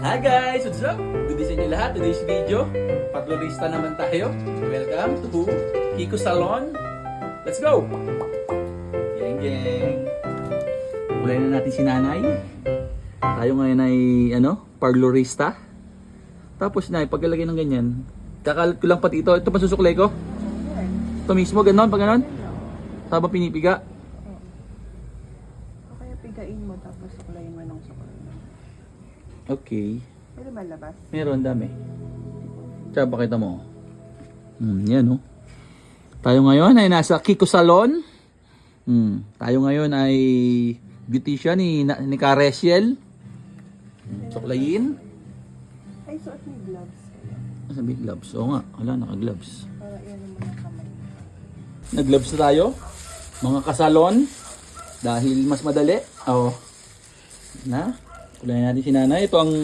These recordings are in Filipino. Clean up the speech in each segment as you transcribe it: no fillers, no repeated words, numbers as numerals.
Hi guys! What's up? Good day sa inyo lahat. Today's video, parlorista naman tayo. Welcome to Kiko Salon. Let's go! Geng geng! Kulay na natin si nanay. Tayo ngayon ay parlorista. Tapos na, pagkalagay ng ganyan, kakalat ko lang pati ito. Ito pa susuklay ko? Ito mismo, ganon, pag ganon? Habang pinipiga? O kaya pigain mo tapos suklayin mo ng suklay. Okay. Pwede malabas? Meron, dami. Tsaka pakita mo. Yan Tayo ngayon ay nasa Kiko Salon. Tayo ngayon ay beautician ni Karesiel. Suklayin. Ay, suot may gloves kaya. Sabi gloves. Oo nga, wala naka-gloves. Para iyan mo ng kamay. Nag-gloves na tayo. Mga kasalon. Dahil mas madali. Kulayan natin si nanay. Ito ang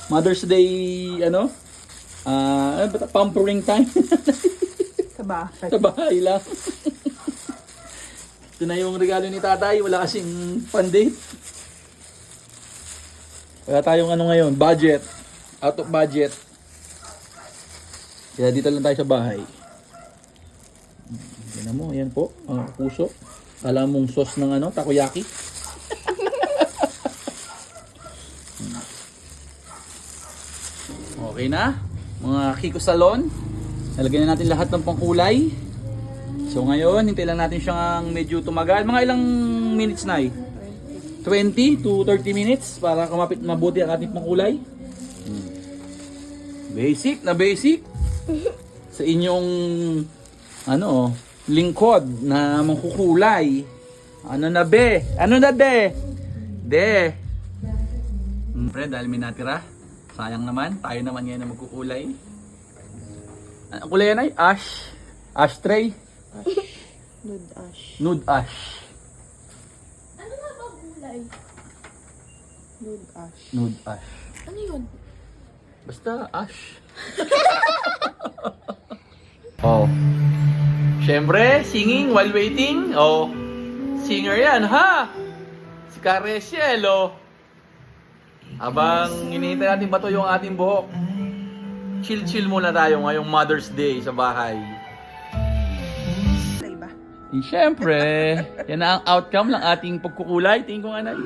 Mother's Day pampering time. Sa bahay. Sa bahay lang. Ito na yung regalo ni tatay. Wala kasing pandate. Wala tayong ngayon. Budget. Out of budget. Kaya dito lang tayo sa bahay. Yan mo. Yan po. Puso. Kala mong sauce ng takoyaki. Okay na. Mga Kiko Salon. Nalagyan na natin lahat ng pangkulay. So ngayon, hintay lang natin siyang medyo tumagal. Mga ilang minutes na 20 to 30 minutes para kumapit mabuti ang ating pangkulay. Basic na basic. Sa inyong lingkod na mangkukulay. Ano na be? De. Pre, dahil may natira. Sayang naman, tayo naman ngayon na magkukulay. Ang kulay yan ay ash. Ashtray. Nude ash. Nude ash. Ano nga ba kulay? Nude ash. Nude ash. Ano yun? Basta ash. Siyempre, singing while waiting. Singer yan, ha? Si Karesiel, Habang hinihintay natin ba yung ating buhok, chill muna tayo ngayong Mother's Day sa bahay. Kulay ba? Siyempre, yan na ang outcome ng ating pagkukulay. Tingin ko nga na.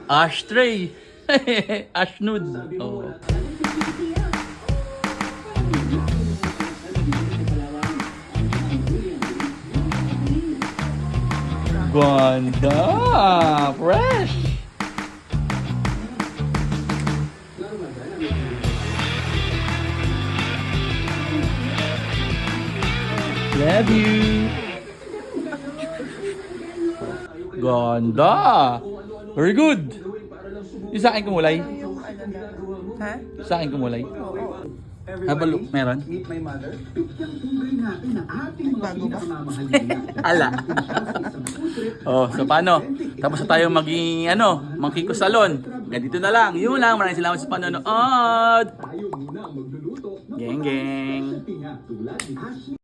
Ashtray. Ash nude. Ganda! Fresh! Love you! Ganda! Very good! Yung sa akin kumulay? Ha? Sa akin kumulay? Have a look. Meron? Bago ba? Ala. So paano? Tapos na tayo maging Kiko Salon. Ganito na lang. Yun lang. Maraming salamat sa panonood. Geng geng.